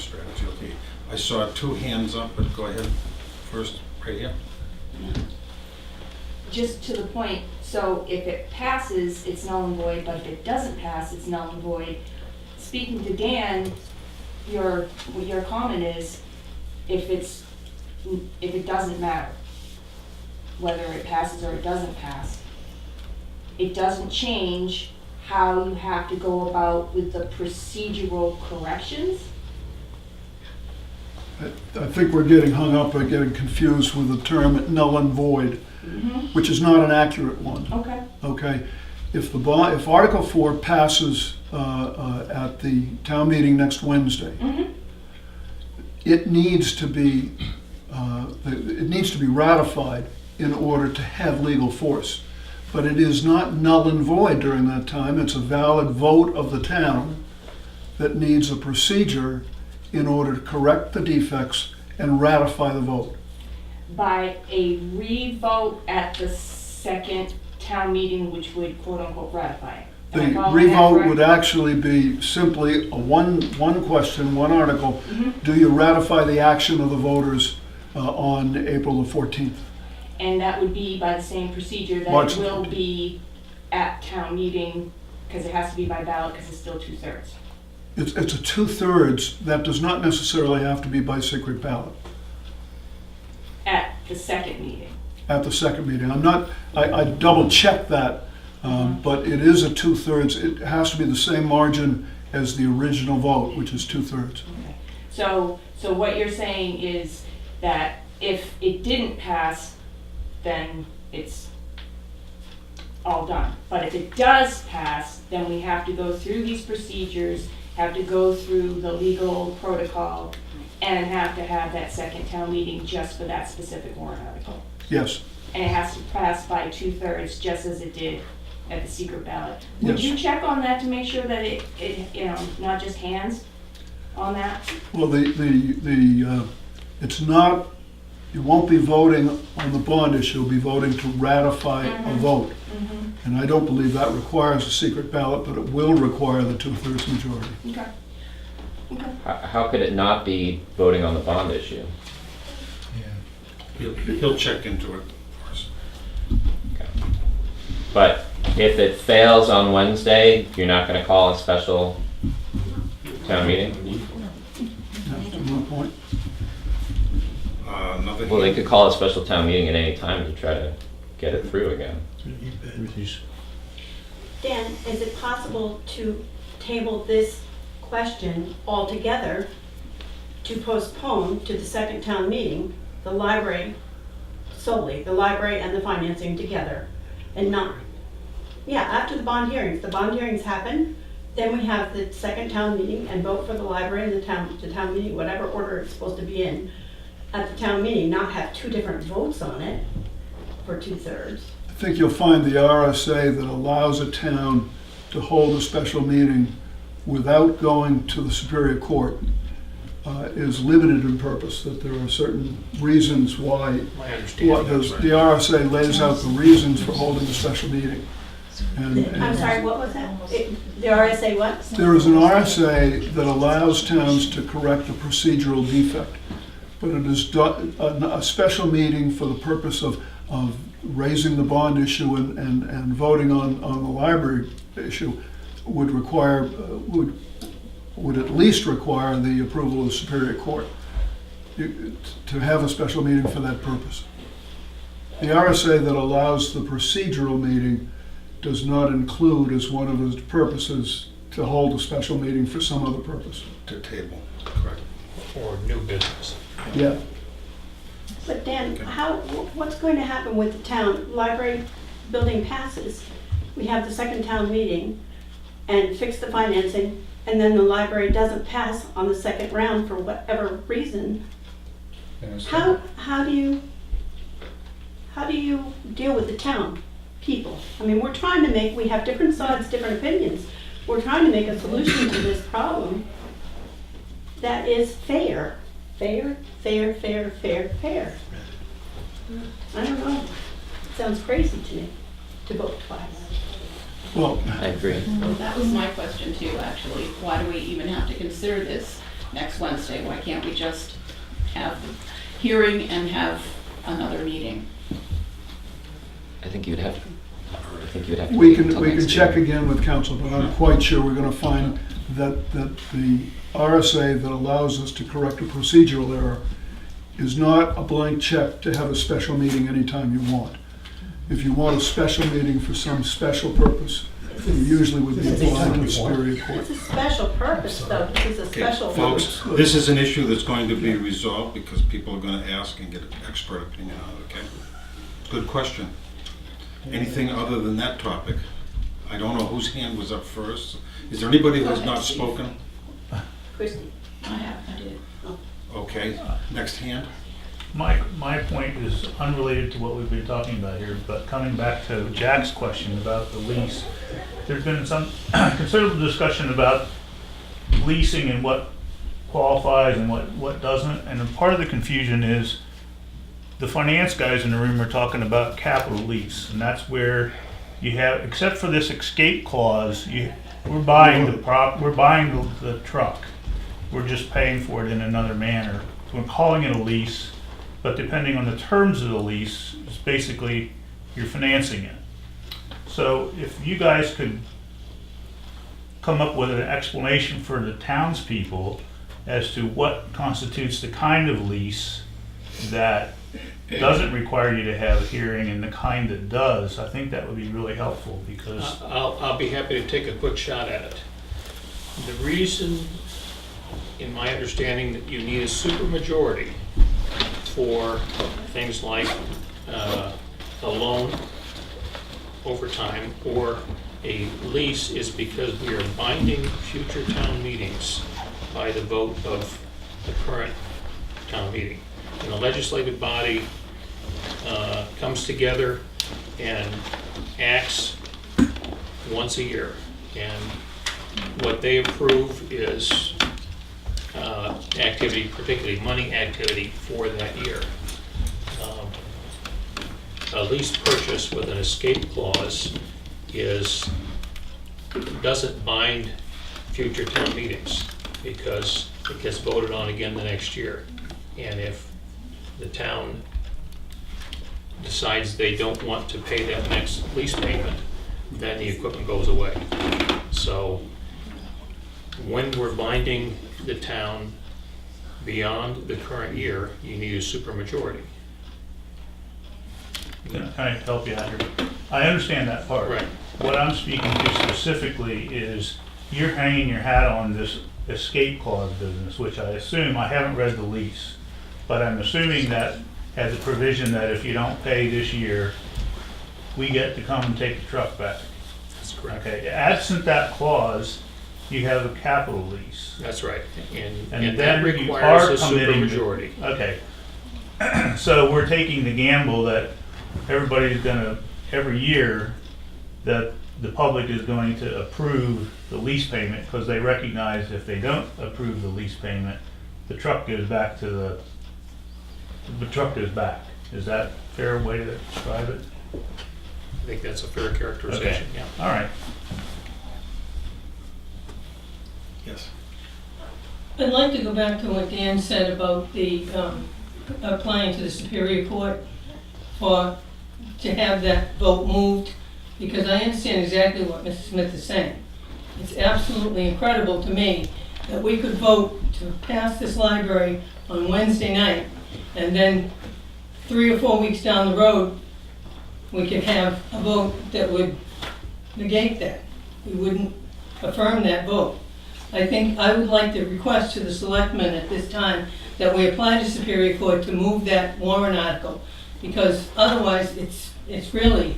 strategy. Okay, I saw two hands up, but go ahead first, right here. Just to the point, so if it passes, it's null and void, but if it doesn't pass, it's null and void. Speaking to Dan, your comment is, if it doesn't matter, whether it passes or it doesn't pass, it doesn't change how you have to go about with the procedural corrections? I think we're getting hung up or getting confused with the term null and void, which is not an accurate one. Okay. Okay, if Article 4 passes at the town meeting next Wednesday, it needs to be ratified in order to have legal force. But it is not null and void during that time. It's a valid vote of the town that needs a procedure in order to correct the defects and ratify the vote. By a re-vote at the second town meeting, which would quote-unquote ratify it. The Am I following that revote correct? would actually be simply a one question, one article. Do you ratify the action of the voters on April the 14th? And that would be by the same procedure that March it the will 14th. be at town meeting, because it has to be by ballot, because it's still 2/3. It's a 2/3. That does not necessarily have to be by secret ballot At the second meeting. at the second meeting. I double checked that, but it is a 2/3. It has to be the same margin as the original vote, which is 2/3. Okay. So what you're saying is that if it didn't pass, then it's all done. But if it does pass, then we have to go through these procedures, have to go through the legal protocol, and have to have that second town meeting just for that specific warrant article. Yes. And it has to pass by 2/3, just as it did at the secret ballot. Would Yes. you check on that to make sure that it, not just hands on that? Well, it's not, you won't be voting on the bond issue, you'll be voting to ratify a vote. And I don't believe that requires a secret ballot, but it will require the 2/3 majority. Okay. Okay. How could it not be voting on the bond issue? He'll check into it for us. Okay. But if it fails on Wednesday, you're not going to call a special town meeting? That's a moot point. Another Well, they hand. could call a special town meeting at any time to try to get it through again. Dan, is it possible to table this question altogether to postpone to the second town meeting, the library solely, the library and the financing together, and not, after the bond hearings happen, then we have the second town meeting and vote for the library and the town meeting, whatever order it's supposed to be in, at the town meeting, not have two different votes on it for 2/3. I think you'll find the RSA that allows a town to hold a special meeting without going to the Superior Court is limited in purpose, that there are certain reasons why. My understanding is The RSA lays out the reasons for holding a special meeting. And I'm sorry, what was that? The RSA what? there is an RSA that allows towns to correct a procedural defect, but it is a special meeting for the purpose of raising the bond issue and voting on the library issue would require, would at least require the approval of the Superior Court to have a special meeting for that purpose. The RSA that allows the procedural meeting does not include as one of its purposes to hold a special meeting for some other purpose. to table, correct. Or new business. Yeah. But Dan, what's going to happen with the town library building passes? We have the second town meeting and fix the financing, and then the library doesn't pass on the second round for whatever reason. How do you deal with the town people? I mean, we have different sides, different opinions. We're trying to make a solution to this problem that is fair. Fair. I don't know. Sounds crazy to me to vote twice. Well, I agree. Well, that was my question too, actually. Why do we even have to consider this next Wednesday? Why can't we just have the hearing and have another meeting? I think you'd have, to We wait can, until we can next check year. again with council, but I'm quite sure we're gonna find that the RSA that allows us to correct a procedural error is not a blank check to have a special meeting anytime you want. If you want a special meeting for some special purpose, it usually would be applied to the Superior Court. It's a special purpose, though. This is a Okay, special. folks, this is an issue that's going to be resolved because people are gonna ask and get an expert opinion on it, okay? Good question. Anything other than that topic? I don't know whose hand was up first. Is there anybody who has not spoken? Christie. I did. Okay, next hand. My point is unrelated to what we've been talking about here, but coming back to Jack's question about the lease, there's been some considerable discussion about leasing and what qualifies and what doesn't, and part of the confusion is the finance guys in the room are talking about capital lease, and that's where you have, except for this escape clause, we're buying the truck. We're just paying for it in another manner. So we're calling it a lease, but depending on the terms of the lease, it's basically you're financing it. So if you guys could come up with an explanation for the townspeople as to what constitutes the kind of lease that doesn't require you to have a hearing and the kind that does, I think that would be really helpful because I'll be happy to take a quick shot at it. The reason, in my understanding, that you need a supermajority for things like a loan over time or a lease is because we are binding future town meetings by the vote of the current town meeting. And the legislative body comes together and acts once a year. And what they approve is activity, particularly money activity for that year. A lease purchase with an escape clause doesn't bind future town meetings because it gets voted on again the next year. And if the town decides they don't want to pay that next lease payment, then the equipment goes away. So when we're binding the town beyond the current year, you need a supermajority. can I help you out here? I understand that part. Right. What I'm speaking to specifically is you're hanging your hat on this escape clause business, which I assume, I haven't read the lease, but I'm assuming that has a provision that if you don't pay this year, we get to come and take the truck back. That's correct. Okay, absent that clause, you have a capital lease. That's right. And And that then you requires are a committing. supermajority. Okay. So we're taking the gamble that everybody's gonna, every year, that the public is going to approve the lease payment because they recognize if they don't approve the lease payment, the truck goes back to the truck goes back. Is that a fair way to describe it? I think that's a fair characterization, yeah. All right. Yes. I'd like to go back to what Dan said about the applying to the Superior Court to have that vote moved, because I understand exactly what Mrs. Smith is saying. It's absolutely incredible to me that we could vote to pass this library on Wednesday night, and then 3 or 4 weeks down the road, we could have a vote that would negate that. We wouldn't affirm that vote. I think I would like to request to the selectmen at this time that we apply to Superior Court to move that warrant article, because otherwise it's really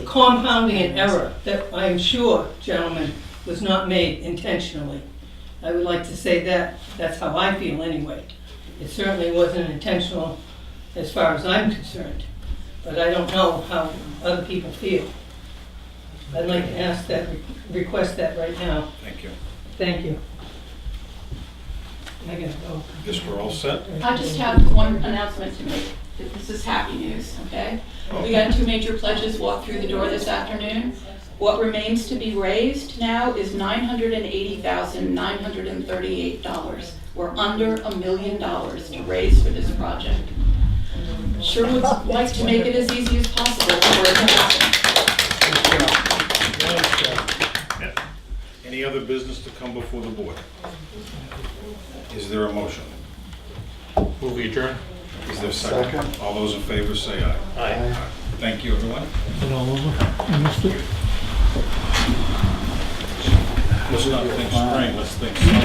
compounding an error that I am sure, gentlemen, was not made intentionally. I would like to say that, that's how I feel anyway. It certainly wasn't intentional as far as I'm concerned, but I don't know how other people feel. I'd like to ask that, request that right now. Thank you. Thank you. I gotta go. Guess we're all set? I just have one announcement to make. This is happy news, okay? We got 2 major pledges walk through the door this afternoon. What remains to be raised now is $980,938. We're under $1 million to raise for this project. Sure would like to make it as easy as possible for it to happen. Any other business to come before the board? Is there a motion? Move we adjourn? Is there a second? All those in favor say aye. Aye. Thank you, everyone. Is it all over? I missed it. Let's not think spring, let's think summer.